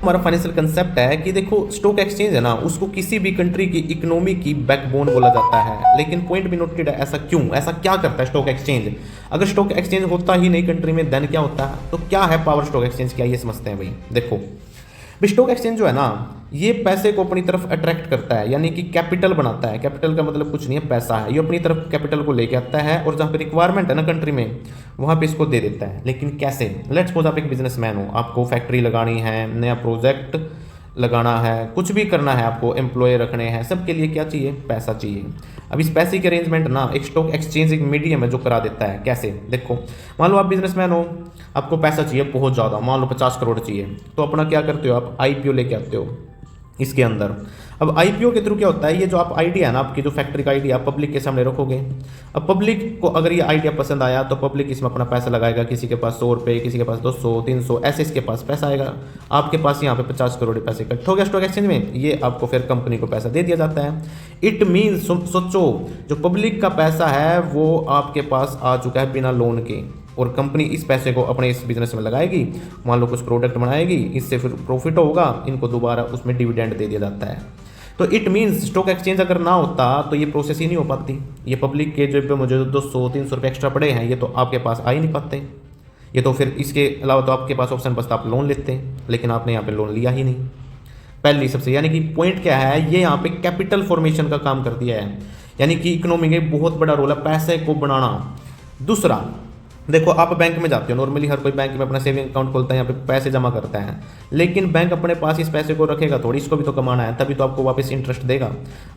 हमारा financial concept है कि देखो स्टॉक एक्सचेंज है ना, उसको किसी भी कंट्री की इकोनॉमी की बैकबोन बोला जाता है। लेकिन पॉइंट भी नोटेड है, ऐसा क्यों, ऐसा क्या करता है स्टॉक एक्सचेंज? अगर स्टॉक एक्सचेंज होता ही नहीं कंट्री में, देन क्या होता है? तो क्या है पावर स्टॉक एक्सचेंज, क्या ये समझते हैं भाई। देखो स्टॉक एक्सचेंज जो है ना, ये पैसे को अपनी तरफ अट्रैक्ट करता है, यानी कि कैपिटल बनाता है। कैपिटल का मतलब कुछ नहीं है, पैसा है। ये अपनी तरफ कैपिटल को लेके आता है और जहाँ पे रिक्वायरमेंट है ना कंट्री में, वहाँ पे इसको दे देता है। लेकिन कैसे? लेट्स सपोज आप एक बिजनेसमैन हो, आपको फैक्ट्री लगानी है, नया प्रोजेक्ट लगाना है, कुछ भी करना है, आपको एम्प्लॉय रखने हैं, सबके लिए क्या चाहिए? पैसा चाहिए। अब इस पैसे की अरेंजमेंट ना एक स्टॉक एक्सचेंज एक मीडियम है जो करा देता है। कैसे? देखो मान लो आप बिजनेसमैन हो, आपको पैसा चाहिए बहुत ज़्यादा, मान लो 50 करोड़ चाहिए, तो अपना क्या करते हो आप? आईपीओ लेके आते हो इसके अंदर। अब आईपीओ के थ्रू क्या होता है, ये जो आप आइडिया है ना, आपकी जो फैक्ट्री का आइडिया आप पब्लिक के सामने रखोगे। अब पब्लिक को अगर ये आइडिया पसंद आया तो पब्लिक इसमें अपना पैसा लगाएगा। किसी के पास 100 रुपये, किसी के पास 200, 300, ऐसे इसके पास पैसा आएगा। आपके पास यहाँ पे 50 करोड़ पैसे इकट्ठे हो गया स्टॉक एक्सचेंज में, ये आपको फिर कंपनी को पैसा दे दिया जाता है। इट मीन्स सोचो, जो पब्लिक का पैसा है वो आपके पास आ चुका है बिना लोन के, और कंपनी इस पैसे को अपने इस बिजनेस में लगाएगी, मान लो कुछ प्रोडक्ट बनाएगी, इससे फिर प्रॉफिट होगा, इनको दोबारा उसमें डिविडेंड दे दिया जाता है। तो इट मीन्स स्टॉक एक्सचेंज अगर ना होता तो ये प्रोसेस ही नहीं हो पाती। ये पब्लिक के जेब पे मुझे 200-300 रुपये एक्स्ट्रा पड़े हैं, ये तो आपके पास आ ही नहीं पाते। ये तो फिर इसके अलावा तो आपके पास ऑप्शन बचता, आप लोन लेते हैं, लेकिन आपने यहाँ पे लोन लिया ही नहीं पहली सबसे। यानी कि पॉइंट क्या है, ये यहाँ पे कैपिटल फॉर्मेशन का काम कर दिया है, यानी कि इकोनॉमी में बहुत बड़ा रोल है पैसे को बनाना। दूसरा देखो, आप बैंक में जाते हो, नॉर्मली हर कोई बैंक में अपना सेविंग अकाउंट खोलता है, यहाँ पे पैसे जमा करता है, लेकिन बैंक अपने पास इस पैसे को रखेगा थोड़ी, इसको भी तो कमाना है, तभी तो आपको वापस इंटरेस्ट देगा।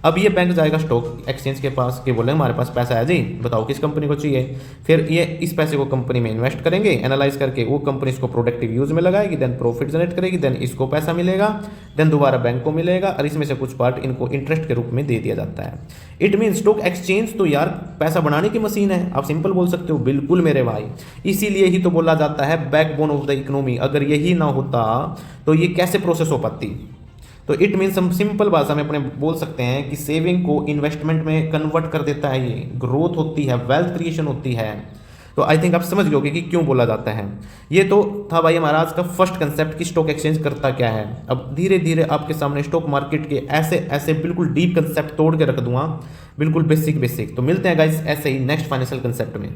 अब ये बैंक जाएगा स्टॉक एक्सचेंज के पास कि बोले हमारे पास पैसा है जी, बताओ किस कंपनी को चाहिए। फिर ये इस पैसे को कंपनी में इन्वेस्ट करेंगे, एनालाइज करके वो कंपनी इसको प्रोडक्टिव यूज में लगाएगी, देन प्रॉफिट जनरेट करेगी, देन इसको पैसा मिलेगा, देन दोबारा बैंक को मिलेगा, और इसमें से कुछ पार्ट इनको इंटरेस्ट के रूप में दे दिया जाता है। इट मीन स्टॉक एक्सचेंज तो यार पैसा बनाने की मशीन है, आप सिंपल बोल सकते हो। बिल्कुल मेरे भाई, इसीलिए ही तो बोला जाता है बैकबोन ऑफ द इकोनॉमी। अगर यही ना होता तो ये कैसे प्रोसेस हो पाती? तो इट मीन्स हम सिंपल भाषा में अपने बोल सकते हैं कि सेविंग को इन्वेस्टमेंट में कन्वर्ट कर देता है, ये ग्रोथ होती है, वेल्थ क्रिएशन होती है। तो आई थिंक आप समझ गए कि क्यों बोला जाता है। ये तो था भाई हमारा आज का फर्स्ट कंसेप्ट कि स्टॉक एक्सचेंज करता क्या है। अब धीरे धीरे आपके सामने स्टॉक मार्केट के ऐसे ऐसे बिल्कुल डीप कंसेप्ट तोड़ के रख दूंगा, बिल्कुल बेसिक। तो मिलते हैं गाइस ऐसे ही नेक्स्ट फाइनेंशियल कंसेप्ट में।